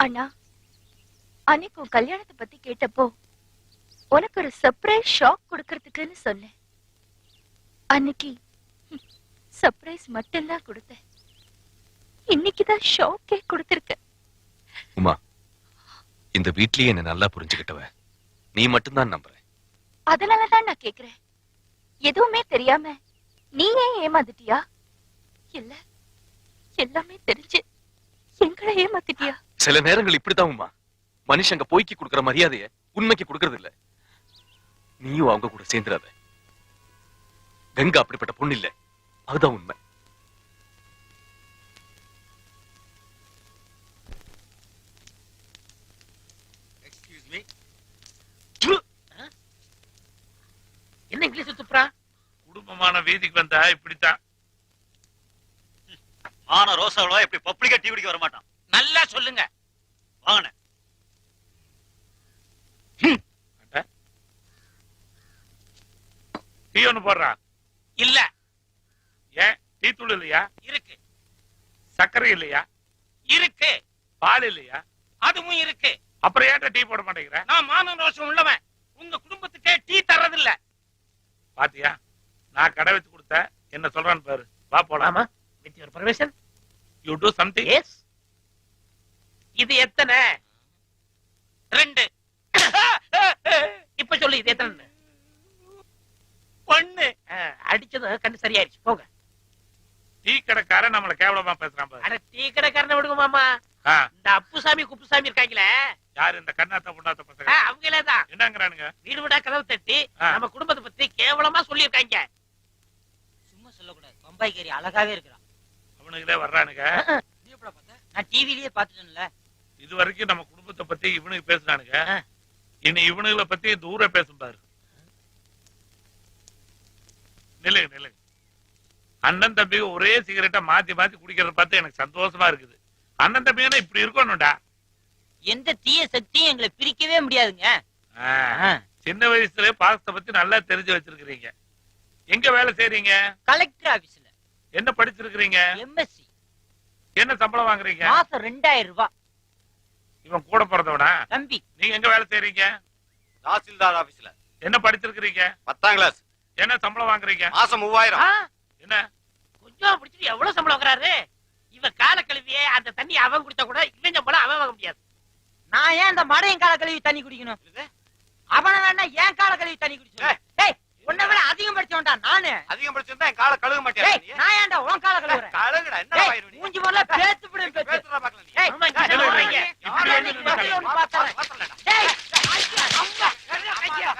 அண்ணா, அன்னைக்கு உன் கல்யாணத்தை பத்தி கேட்டப்போ உனக்கு ஒரு சர்ப்ரைஸ் ஷாக் கொடுக்கறதுக்குன்னு சொன்னேன். அன்னைக்கு சர்ப்ரைஸ் மட்டும்தான் கொடுத்தேன். இன்னைக்குதான் ஷாக்கே கொடுத்திருக்க. உமா, இந்த வீட்லயே என்ன நல்லா புரிஞ்சுக்கிட்டவ நீ மட்டும்தான் நம்புறேன். அதனாலதான் நான் கேக்குறேன், எதுவுமே தெரியாம நீ ஏன் ஏமாந்துட்டியா? இல்ல எல்லாமே தெரிஞ்சு எங்களை ஏமாத்திட்டியா? சில நேரங்கள் இப்படிதான் உமா, மனுஷங்க பொய்க்கு கொடுக்கற மரியாதைய உண்மைக்கு கொடுக்கறது இல்ல. நீயும் அவங்க கூட சேர்ந்துடாத. கங்கா அப்படிப்பட்ட பொண்ணு இல்ல, அதுதான் உண்மை. என்ன இங்கிலீஷ் துப்புறா? குடும்பமான வீதிக்கு வந்தா இப்படித்தான். மான ரோசாவளவா இப்படி பப்ளிக்கா டீ குடிக்க வர மாட்டான். நல்லா சொல்லுங்க. வாங்கண்ணே. டீ ஒண்ணு போடுறா. இல்ல. ஏன் டீ தூள் இல்லையா? இருக்கு. சர்க்கரை இல்லையா? இருக்கு. பால் இல்லையா? அதுவும் இருக்கு. அப்புறம் ஏன்டா டீ போட மாட்டேங்கிற? நான் மான ரோஷம் உள்ளவன். உங்க குடும்பத்துக்கே டீ தர்றது இல்ல. பாத்தியா, நான் கடை வச்சு கொடுத்த என்ன சொல்றான்னு பாரு. வா போலாமா? With your permission you do something. Yes. இது எத்தனை? 2. இப்ப சொல்லு, இது எத்தனை? 1. அடிச்சது கண்டு சரியாயிருச்சு. போங்க. டீ கடைக்காரன் நம்மள கேவலமா பேசுறான் பாரு. அட டீ கடைக்காரனை விடுங்க மாமா. இந்த அப்புசாமி குப்புசாமி இருக்காங்களே, யாரு இந்த கண்ணாத்த புண்ணாத்த பசங்க? அவங்களே தான். என்னங்கறானுங்க? வீடு வீடா கதவு தட்டி நம்ம குடும்பத்தை பத்தி கேவலமா சொல்லியிருக்காங்க. சும்மா சொல்லக்கூடாது, பம்பாய்கேரி அழகாவே இருக்கிறான். அவனுங்களே வர்றானுங்க. நான் டிவிலேயே பாத்துட்டேன்ல. இது வரைக்கும் நம்ம குடும்பத்தை பத்தி இவனுக்கு பேசுறானுங்க. இனி இவனுங்களை பத்தி தூர பேசும் பாரு. நில்லுங்க நில்லுங்க. அண்ணன் தம்பிக்கு ஒரே சிகரெட்டை மாத்தி மாத்தி குடிக்கிறத பார்த்து எனக்கு சந்தோஷமா இருக்குது. அண்ணன் தம்பிங்கன்னா இப்படி இருக்கணும்டா. எந்த தீய சக்தியும் எங்களை பிரிக்கவே முடியாதுங்க. சின்ன வயசுல பாசத்தை பத்தி நல்லா தெரிஞ்சு வச்சிருக்கீங்க. எங்க வேலை செய்றீங்க? கலெக்டர் ஆபீஸ்ல. என்ன படிச்சிருக்கீங்க? எம்எஸ்சி. என்ன சம்பளம் வாங்குறீங்க? மாசம் 2000 ரூபாய். இவன் கூட பிறந்தவனா? தம்பி. நீங்க எங்க வேலை செய்றீங்க? தாசில்தார் ஆபீஸ்ல. என்ன படிச்சிருக்கீங்க? 10ஆம் கிளாஸ். என்ன சம்பளம் வாங்குறீங்க? மாசம் 3000. என்ன கொஞ்சம் பிடிச்சிட்டு எவ்வளவு சம்பளம் வாங்குறாரு? இவன் கால கழுவியே அந்த தண்ணி அவன் குடிச்சா கூட இவன் சம்பளம் அவன் வாங்க முடியாது. நான் ஏன் அந்த மடையன் கால கழுவி தண்ணி குடிக்கணும்? அவன வேணா ஏன் கால கழுவி தண்ணி குடிச்சேன்? டேய், உன்னை விட அதிகம் படிச்சவன்டா நானு. அதிகம் படிச்சிருந்தா என் காலை கழுவ மாட்டேன். நான் ஏன்டா உன் கால கழுவுறேன்? கழுகுடா, என்ன வாயிரு நீ? மூஞ்சி போல பேத்து விடு பேத்து. பேத்துறா பார்க்கலாம் நீ. டேய், ஆமா, இங்க சொல்றீங்க. யாரே ஒன்னு பார்த்தறேன். டேய், அம்மா, ஐயா,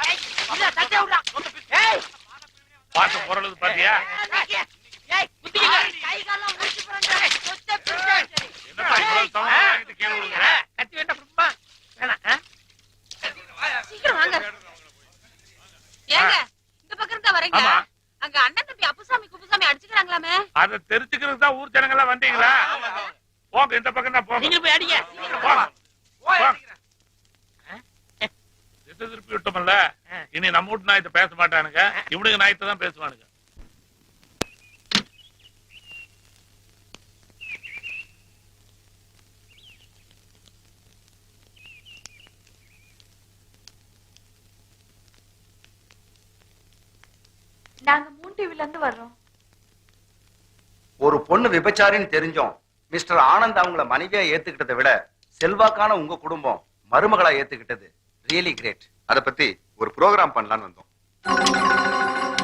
இல்ல தட்டை விடுடா. டேய், பாத்து பொறலுது பாத்தியா? ஏய், குத்திங்க. கை கால்லாம் முறிச்சு போறேன்டா. சொத்தை பிடிச்சா. என்னப்பா இவ்வளவு சம்பளம் வாங்கிட்டு கீழ விழுகுற? கத்தி வேண்டாம் குடும்பா. வேணாம். சீக்கிரம் வாங்க. ஏங்க இந்த பக்கம் இருந்தா வரீங்க? ஆமா. அங்க அண்ணன் தம்பி அப்புசாமி குப்புசாமி அடிச்சுக்கிறாங்களாமே. அத தெரிஞ்சுக்கிறதுக்கு தான் ஊர் ஜனங்க எல்லாம் வந்தீங்களா? போங்க, இந்த பக்கம் தான் போங்க. நீங்க போய் அடிங்க. போங்க. திசை திருப்பி விட்டோம்ல, இனி நம்ம வீட்டு நாயத்தை பேச மாட்டானுங்க, இவனுக்கு நாயத்தை தான் பேசுவானுங்க. நாங்க மூன் டிவில இருந்து வர்றோம். ஒரு பொண்ணு விபச்சாரின்னு தெரிஞ்சோம் மிஸ்டர் ஆனந்த் அவங்கள மனைவியா ஏத்துக்கிட்டதை விட செல்வாக்கான உங்க குடும்பம் மருமகளா ஏத்துக்கிட்டது ரியலி கிரேட். அத பத்தி ஒரு ப்ரோகிராம் பண்ணலாம்னு வந்தோம்.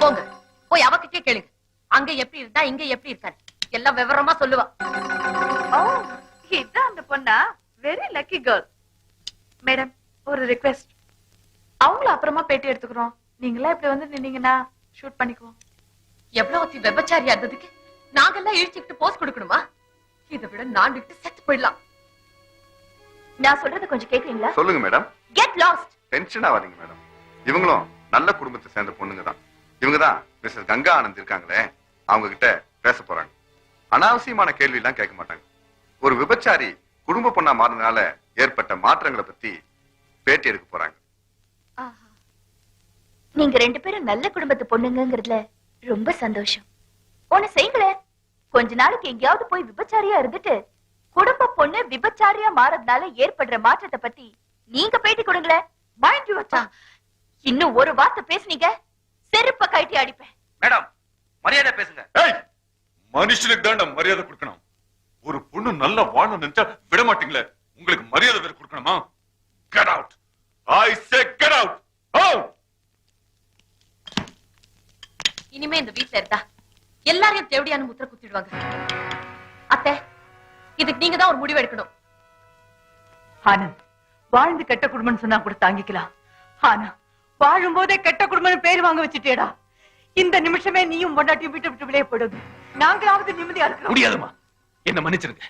போங்க, போய் அவகிட்டே கேளுங்க. அங்க எப்படி இருந்தா இங்க எப்படி இருக்காரு எல்லாம் விவரமா சொல்லுவா. ஓ, இதான் அந்த பொண்ணா? Very lucky girl. மேடம், ஒரு ரிக்வெஸ்ட். அவங்கள அப்புறமா பேட்டி எடுத்துக்கிறோம். நீங்களா இப்படி வந்து நின்னீங்கன்னா ஷூட் பண்ணிக்குவோம். எவ்வளவு விபச்சாரியா இருந்ததுக்கு நாங்கெல்லாம் இழுச்சுக்கிட்டு போஸ்ட் கொடுக்கணுமா? இதை விட நாண்டுகிட்டு செத்து போயிடலாம். நான் சொல்றத கொஞ்சம் கேக்குறீங்களா? சொல்லுங்க மேடம். Get lost. டென்ஷன் ஆகாதீங்க மேடம். இவங்களும் நல்ல குடும்பத்தை சேர்ந்த பொண்ணுங்க தான். இவங்க தான் மிஸ்ஸஸ் கங்கா ஆனந்த் இருக்காங்களே, அவங்க கிட்ட பேச போறாங்க. அனாவசியமான கேள்வி எல்லாம் கேட்க மாட்டாங்க. ஒரு விபச்சாரி குடும்ப பொண்ணா மாறினால ஏற்பட்ட மாற்றங்களை பத்தி பேட்டி எடுக்க போறாங்க. நீங்க 2 பேரும் நல்ல குடும்பத்து பொண்ணுங்கிறதுல ரொம்ப சந்தோஷம். ஒண்ணு செய்யுங்களே, கொஞ்ச நாளைக்கு எங்கேயாவது போய் விபச்சாரியா இருந்துட்டு குடும்ப பொண்ணு விபச்சாரியா மாறதுனால ஏற்படுற மாற்றத்தை பத்தி நீங்க பேட்டி கொடுங்களேன். மைண்ட் யூ வச்சா இன்னும் ஒரு வார்த்தை பேசுனீங்க செருப்ப கழட்டி அடிப்பேன். மேடம் மரியாதை பேசுங்க. மனுஷனுக்கு தான் மரியாதை கொடுக்கணும். ஒரு பொண்ணு நல்லா வாழணும் நினைச்சா விட மாட்டீங்களே, உங்களுக்கு மரியாதை வேற கொடுக்கணுமா? Get out! I say get out! Oh! இனிமே இந்த வீட்ல இருந்தா எல்லாரையும் தேவடியான முத்திர குத்திடுவாங்க. அத்தை, இதுக்கு நீங்க தான் ஒரு முடிவு எடுக்கணும். ஆனந்த், வாழ்ந்து கெட்ட குடும்பம் சொன்னா கூட தாங்கிக்கலாம். ஆனா வாழும் போதே கெட்ட குடும்பம் பேர் வாங்க வச்சுட்டேடா. இந்த நிமிஷமே நீயும் பொண்டாட்டியும் விட்டு விட்டு வெளியே போயிடுது. நாங்களாவது நிம்மதியா இருக்கிறோம். முடியாதுமா, என்ன மன்னிச்சிருங்க.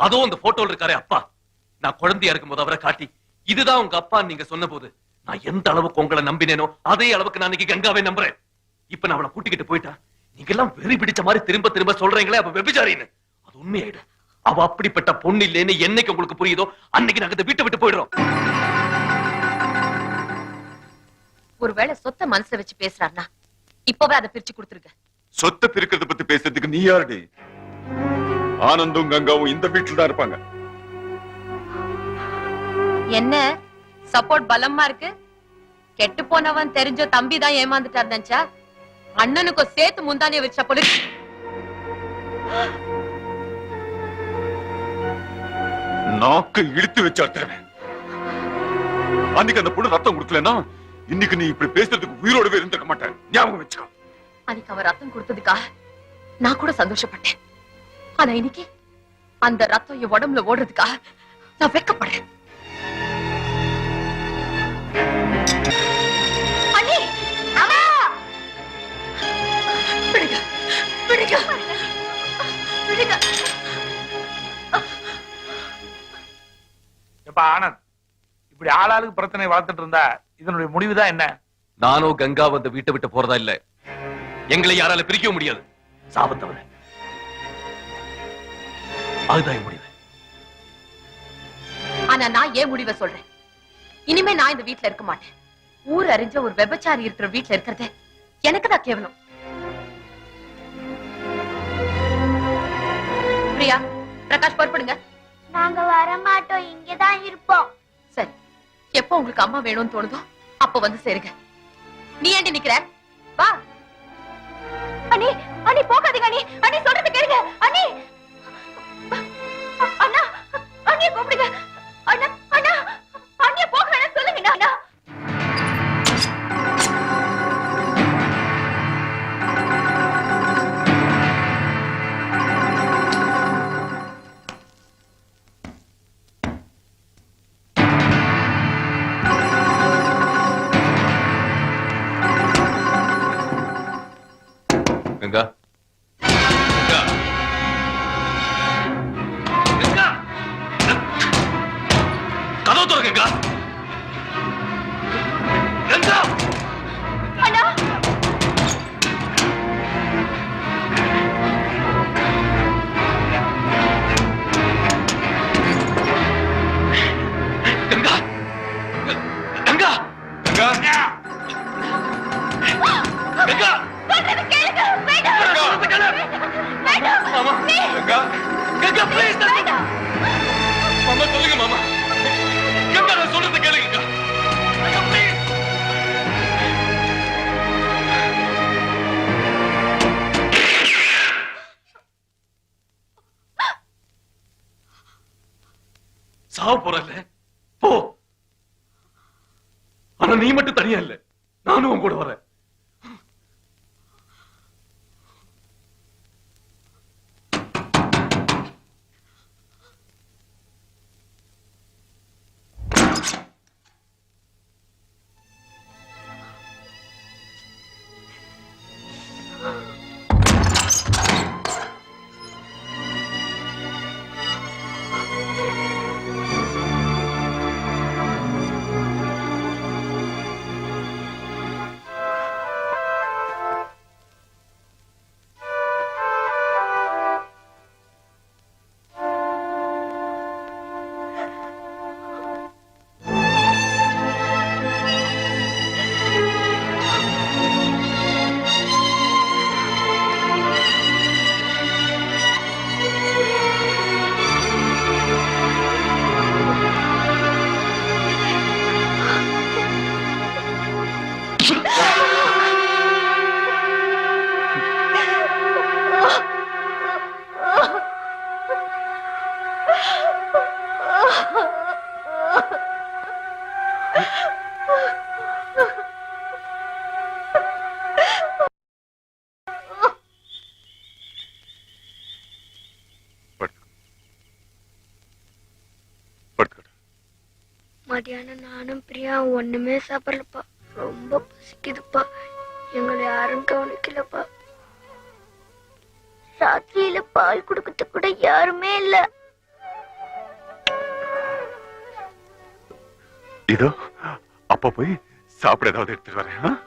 அதோ அந்த போட்டோல இருக்காரே அப்பா, நான் குழந்தையா இருக்கும்போது அவரை காட்டி இதுதான் உங்க அப்பா நீங்க சொன்ன போது நான் எந்த அளவுக்கு உங்களை நம்பினேனோ அதே அளவுக்கு நான் இன்னைக்கு கங்காவை நம்புறேன். இப்ப நான் அவளை கூட்டிக்கிட்டு போயிட்டா நீங்க எல்லாம் வெறி பிடிச்ச மாதிரி திரும்ப திரும்ப சொல்றீங்களே அவ வெபிச்சாரின்னு. அது உண்மையாயிடும். அவ அப்படிப்பட்ட பொண்ணு இல்லைன்னு என்னைக்கு உங்களுக்கு புரியுதோ அன்னைக்கு நாங்க வீட்டை விட்டு போயிடுறோம். ஒருவேளை சொத்தை மனசுல வச்சு பேசுறாருன்னா இப்பவே அதை பிரிச்சு கொடுத்துருங்க. சொத்தை பிரிக்கிறத பத்தி பேசுறதுக்கு நீ யாருடி? ஆனந்தும் கங்காவும் இந்த வீட்டுல தான் இருப்பாங்க. என்ன சப்போர்ட் பலமா இருக்கு? கெட்டு போனவன் தெரிஞ்ச தம்பி தான் ஏமாந்துட்டார் நினைச்சா அண்ணனுக்கும் சேர்த்து முந்தானிய வச்ச போல. நாக்கு இழுத்து வச்சாட்டுறேன். அன்னைக்கு அந்த பொண்ணு ரத்தம் கொடுக்கலன்னா இன்னைக்கு நீ இப்படி பேசுறதுக்கு உயிரோடவே இருந்திருக்க மாட்டேன். ஞாபகம் வச்சுக்கோ. அன்னைக்கு அவன் ரத்தம் கொடுத்ததுக்காக நான் கூட சந்தோஷப்பட்டேன். ஆனா இன்னைக்கு அந்த ரத்தம் என் உடம்புல ஓடுறதுக்காக நான் வெட்கப்படுறேன். அண்ணி, அம்மா! விடுங்க, விடுங்க, விடுங்க. எப்ப ஆனந்த், இப்படி ஆளாளுக்கு பிரச்சனை வளர்த்துட்டு இருந்தா இதனுடைய முடிவுதான் என்ன? நானும் கங்கா வந்து வீட்டை விட்டு போறதா இல்ல. எங்களை யாரால பிரிக்க முடியாது, சாபத்தவர. அதுதான் என் முடிவு. ஆனா நான் ஏன் முடிவை சொல்றேன். இனிமே நான் இந்த வீட்டுல இருக்க மாட்டேன். ஊர் அறிஞ்ச ஒரு விபச்சாரி இருக்கிற வீட்டுல இருக்கிறது எனக்கு தான் கேவலம். பிரியா, பிரகாஷ் பொறுப்படுங்க. நாங்க வர மாட்டோம், இங்கதான் இருப்போம். சரி, எப்போ உங்களுக்கு அம்மா வேணும்னு தோணுதோ அப்ப வந்து சேருங்க. நீ ஏண்டி நிக்கிற? வா. அண்ணி, அண்ணி போகாதீங்க அண்ணி. அண்ணி சொல்றது கேளுங்க அண்ணி. அண்ணா, அண்ணிய கூப்பிடுங்க. அண்ணா, அண்ணா, அண்ணிய போக வேணாம் சொல்லுங்க அண்ணா. கங்கா, கங்கா, கங்கா, கதவு திற கங்கா. கங்கா, அண்ணா, கங்கா, கங்கா, கங்கா, கங்கா. சொல்றது கேளுங்க. வேண்டாம். சொல்றது கேளு. வேண்டாம். மாமா, கங்கா, கங்கா, please. வேண்டாம். மாமா சொல்லுங்க மாமா. கங்கா, நான் சொல்றது கேளுங்க கங்கா. கங்கா, please. சாவ போறல்ல, போ. ஆனா நீ மட்டும் தனியா இல்ல, நானும் உன் கூட வரேன். மதியானம் நானும் பிரியா ஒண்ணுமே சாப்பிடலப்பா. ரொம்ப பசிக்குதுப்பா. எங்களை யாரும் கவனிக்கலப்பா. ராத்திரியில பால் குடுக்கறதுக்கு கூட யாருமே இல்ல. இதோ அப்ப போய் சாப்பிட ஏதாவது எடுத்துட்டு வரேன்.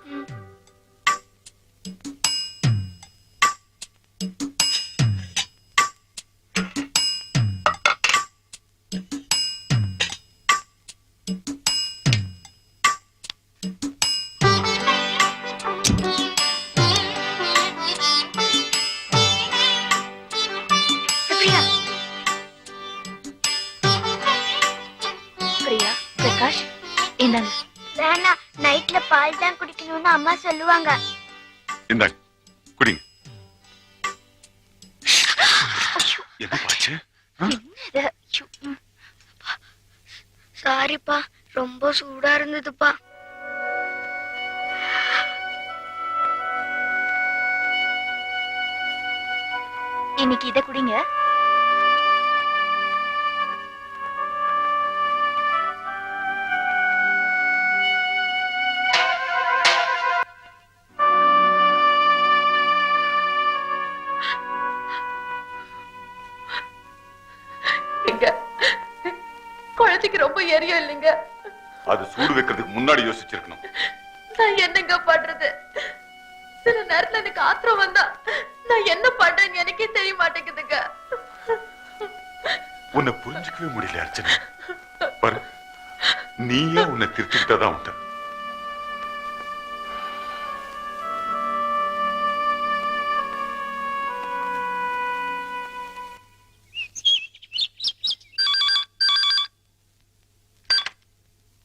பிரியா, பிரியா, பிரகாஷ் என்னங்க? வேணா, நைட்ல பால் தான் குடிக்கணும்னு அம்மா சொல்லுவாங்க. இந்தாங்க குடிங்க. என்ன பாச்சு? சாரிப்பா, ரொம்ப சூடா இருந்ததுப்பா. இன்னைக்கு இத குடிங்க. குழந்தைக்கு ரொம்ப எரியும் இல்லைங்க. அது சூடு வைக்கிறதுக்கு முன்னாடி யோசிச்சிருக்கணும். நான் என்னங்க பண்றது? சில நேரத்துல எனக்கு ஆத்திரம் வந்தா நான் என்ன பண்றேன்னு எனக்கே தெரிய மாட்டேங்குதுங்க. உன்னை புரிஞ்சுக்கவே முடியல அர்ச்சனா. பாரு, நீயே உன்னை திருத்திக்கிட்டாதான் உண்டு.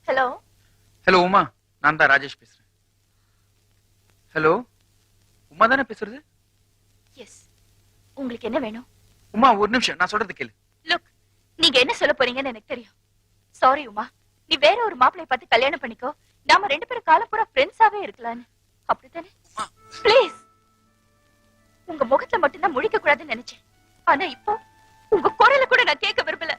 ஹலோ ஹலோ உமா, நான் தான் ராஜேஷ் பேசுறேன். ஹலோ உமா தானே பேசுறது? எஸ், உங்களுக்கு என்ன வேணும்? உமா ஒரு நிமிஷம், நான் சொல்றது கேளு. லுக், நீங்க என்ன சொல்ல போறீங்கன்னு எனக்கு தெரியும். சாரி உமா, நீ வேற ஒரு மாப்பிளைய பார்த்து கல்யாணம் பண்ணிக்கோ. நாம 2 பேரும் காலம் பூரா ஃப்ரெண்ட்ஸாவே இருக்கலாம்னு. அப்படித்தானே? ப்ளீஸ், உங்க முகத்துல மட்டும்தான் முழிக்க கூடாதுன்னு நினைச்சேன். ஆனா இப்போ உங்க குரல கூட நான் கேட்க விரும்பல.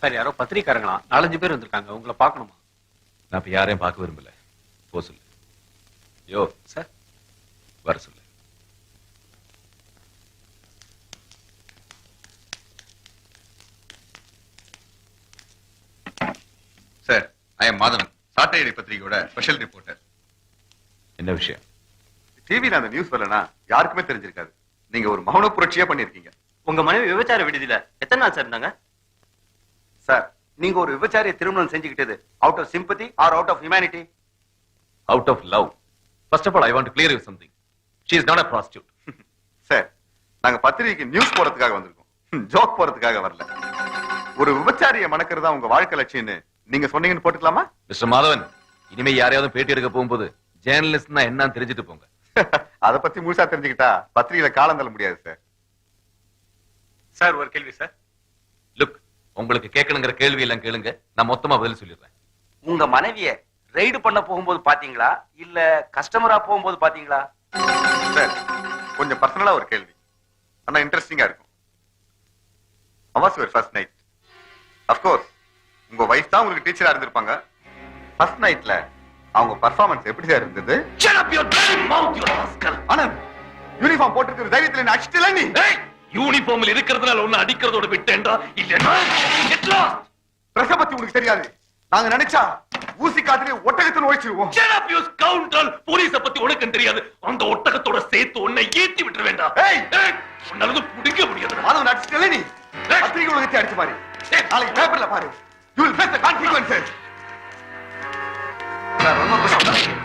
சார், யாரோ பத்திரிக்காரங்களா 4-5 பேர் வந்திருக்காங்க. உங்களை பார்க்கணுமா? நான் இப்ப யாரையும் பார்க்க விரும்பல. போ சொல்லு. யோ சார், வர சொல்லு. சார், ஐ எம் மாதவன், சாட்டையடி பத்திரிகையோட ஸ்பெஷல் ரிப்போர்ட்டர். என்ன விஷயம்? டிவில அந்த நியூஸ் வரலனா யாருக்குமே தெரிஞ்சிருக்காது. நீங்க ஒரு மௌன புரட்சியா பண்ணிருக்கீங்க. உங்க மனைவி விபச்சார விடுதியில எத்தனை நாள் சார் இருந்தாங்க? சார், நீங்க ஒரு விபச்சாரியை திருமணம் செஞ்சுக்கிட்டது out of sympathy or out of humanity? Out of love. First of all, I want to clear you something. She is not a prostitute. Sir, நாங்க பத்திரிகைக்கு நியூஸ் போறதுக்காக வந்திருக்கோம், ஜோக் போறதுக்காக வரல. ஒரு விபச்சாரியை மணக்கிறதா உங்க வாழ்க்கை லட்சியம்னு நீங்க சொன்னீங்கன்னு போட்டுக்கலாமா? மிஸ்டர் மாதவன், இனிமே யாரையாவது பேட்டி எடுக்க போகும்போது ஜேர்னலிஸ்ட்னா என்னன்னு தெரிஞ்சுட்டு போங்க. அத பத்தி முழுசா தெரிஞ்சுக்கிட்டா பத்திரிகையில காலம் தள்ள முடியாது சார். சார், ஒரு கேள்வி சார். லுக், உங்களுக்கு கேட்கணுங்கிற கேள்வி எல்லாம் கேளுங்க, நான் மொத்தமா பதில் சொல்லிடுறேன். உங்க மனைவிய ரைடு பண்ண போகும்போது பாத்தீங்களா இல்ல கஸ்டமரா போகும்போது பாத்தீங்களா? சார், கொஞ்சம் பர்சனலா ஒரு கேள்வி, ஆனா இன்ட்ரெஸ்டிங்கா இருக்கும். How was your first night? Of course, உங்க வைஃப் தான் உங்களுக்கு டீச்சரா இருந்திருப்பாங்க. ஃபர்ஸ்ட் நைட்ல அவங்க பெர்ஃபார்மன்ஸ் எப்படி சார் இருந்தது? Shut up your bloody mouth, you rascal! Anand, uniform போட்டுக்கிற தைரியத்துல என்ன அடிச்சிட்டல நீ? ஏய், யூனிஃபார்ம்ல இருக்கிறதுனால ஒண்ணு அடிக்கிறதோட விட்டேன்டா, இல்லன்னா get lost. பிரச பத்தி உங்களுக்கு தெரியாது. நாங்க நினைச்சா ஊசி காத்திலே ஒட்டகத்தை ஒழிச்சிருவோம். Shut up you scoundrel! போலீஸ பத்தி உனக்கு தெரியாது. அந்த ஒட்டகத்தோட சேர்த்து உன்னை ஏத்தி விட்டுற வேண்டாம். ஏய், உன்னால புடிக்க முடியாது. மாதவன் அடிச்சிட்டல நீ. பத்திரிகை உலகத்தை அடிச்சு பாரு. நாளைக்கு பேப்பர்ல பாரு. You will face the consequences. Sir, ரொம்ப கஷ்டம்.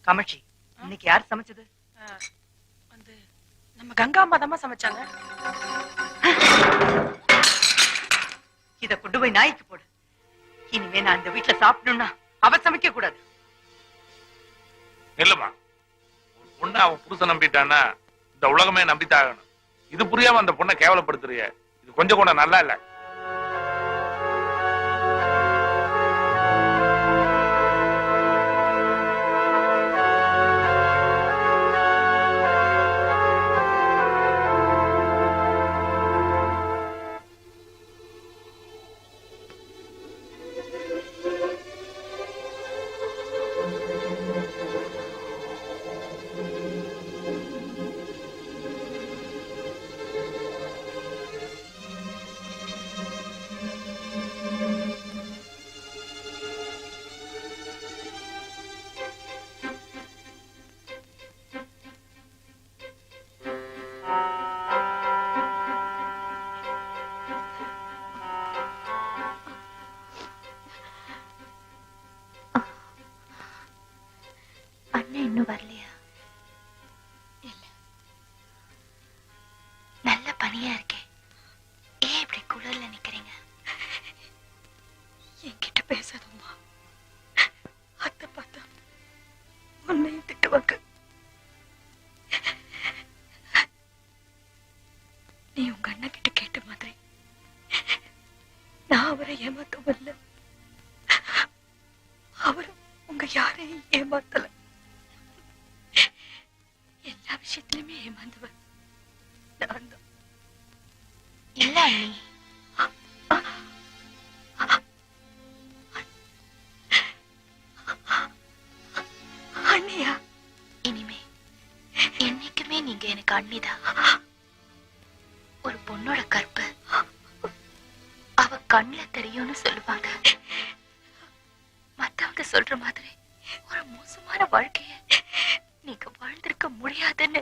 காமாட்சி, இன்னைக்கு யார் சமைச்சது? வந்து நம்ம கங்கா அம்மா தான் சமைச்சாங்க. இத கொண்டு போய் நாய்க்கு போடு. இனிமே நான் இந்த வீட்டுல சாப்பிடணும்னா அவ சமைக்க கூடாது. இல்லம்மா, ஒரு பொண்ணு அவன் புருஷன் நம்பிட்டான்னா இந்த உலகமே நம்பித்தாகணும். இது புரியாம அந்த பொண்ணை கேவலப்படுத்துறிய, இது கொஞ்சம் கூட நல்லா இல்ல. இன்னும் வரலையா? இல்ல. நல்ல பனியா இருக்கே, ஏன் இப்படி குளிர்ல நிக்கிறீங்க? என்கிட்ட பேசாதம்மா. அத்தை பார்த்தா உன்னையும் திட்டுவாங்க. நீ உங்க அண்ணா கிட்ட கேட்ட மாதிரி நான் அவரை ஏமாத்தவும் இல்லை, அவரும் உங்க யாரையும் ஏமாத்தல. எல்லா விஷயத்திலுமே ஏமாந்தவர் நான் தான். இல்ல அண்ணி, அண்ணியா? இனிமே என்னைக்குமே நீங்க எனக்கு அண்ணிதான். ஒரு பொண்ணோட கற்பு அவ கண்ணுல தெரியும்னு சொல்லுவாங்க. மத்தவங்க சொல்ற மாதிரி ஒரு மோசமான வாழ்க்கைய நீங்க வாழ்ந்திருக்க முடியாதுன்னு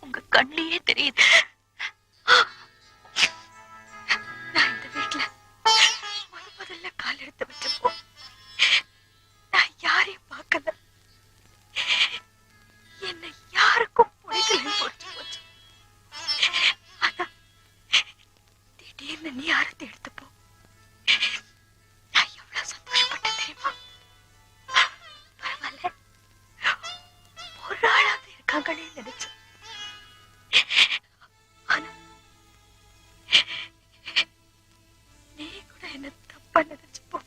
உங்க கண்ணிலேயே தெரியுது. நான் இந்த வீட்டுல முதல்ல கால் எடுத்து வச்சப்போ நான் யாரையும் பார்க்கல. என்னை யாருக்கும் பிடிக்கலன்னு புரிஞ்சு போச்சு. ஆனா திடீர்னு நீ ஆரத்தி எடுத்துப்போ நான் எவ்வளவு சந்தோஷப்பட்டேன் தெரியுமா? பரவாயில்ல, ஒரு ஆளாவது இருக்காங்களே நினைச்சேன். ஆனா நீ கூட என்ன தப்பா நினைச்சுப்போ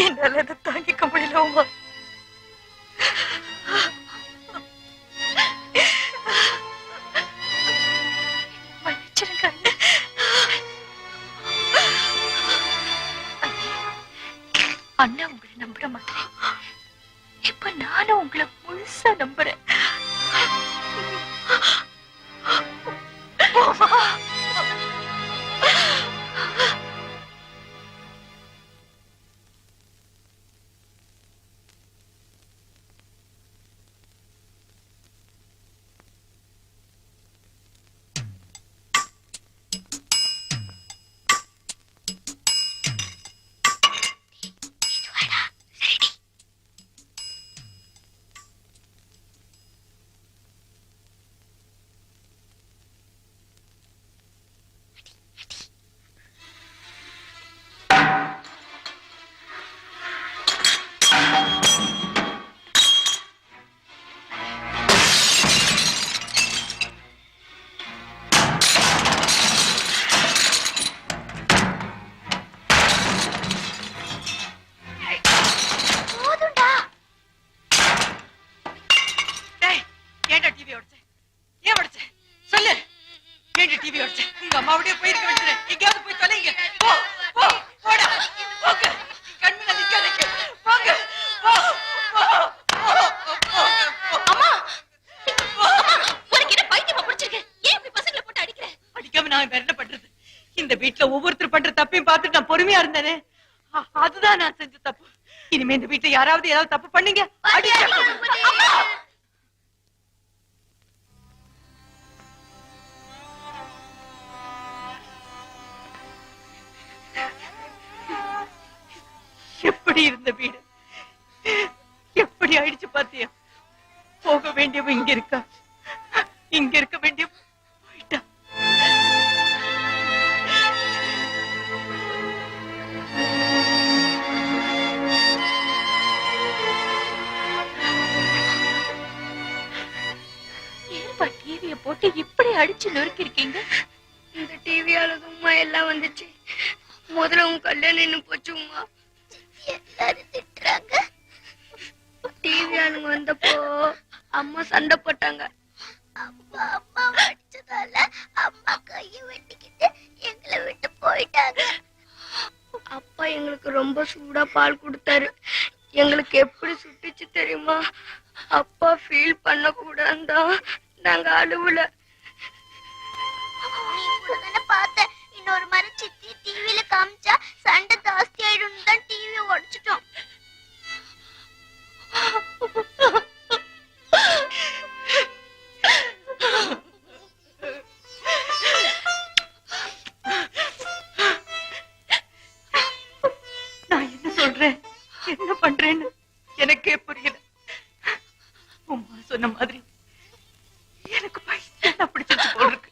என்னால அதை தாங்கிக்க முடியலமா. மன்னிச்சிருங்க அண்ணா, உங்களை நம்புற மாதிரி இப்ப நானும் உங்களை முழுசா நம்புறேன். ஒவ்வொருத்தர் பண்ற தப்பையும் பார்த்துட்டு நான் பொறுமையா இருந்தேனே, அதுதான் நான் செஞ்ச தப்பு. இனிமே இந்த வீட்டுல யாராவது ஏதாவது தப்பு பண்ணீங்க எப்படி இருந்த வீடு எப்படி ஆயிடுச்சு பாத்தியா? போக வேண்டியவ இங்க இருக்கா, இங்க இருக்க வேண்டிய போயிட்டா. ஏன்பா டிவியை போட்டு இப்படி அடிச்சு நொறுக்கி இருக்கீங்க? இந்த டிவியால உமா எல்லாம் வந்துச்சு. முதல்ல உன் கல்யாணம் நின்னு போச்சு உமா. எல்லாரும் திட்டுறாங்க. டிவியானுங்க வந்தப்போ அம்மா சண்டை போட்டாங்க. அம்மா அடிச்சதால அம்மா கையை வெட்டிக்கிட்டு எங்களை விட்டு போயிட்டாங்க. அப்பா எங்களுக்கு ரொம்ப சூடா பால் கொடுத்தாரு. எங்களுக்கு எப்படி சுட்டுச்சு தெரியுமா? அப்பா ஃபீல் பண்ண கூடாதுதான் நாங்க அழுவல. பார்த்தேன் இன்னொரு மாதிரி சித்தி டிவில காமிச்சா சண்டை ஜாஸ்தி ஆயிடும் தான் டிவியை உடைச்சிட்டோம். நான் என்ன சொல்றேன், என்ன பண்றேன்னு எனக்கே புரியல. உம்மா சொன்ன மாதிரி எனக்கு பைத்தியம் பிடிச்சிட்டு போல இருக்கு.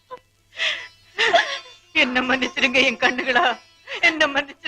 என்ன மன்னிச்சிருங்க என் கண்ணுகளா, என்ன மன்னிச்சு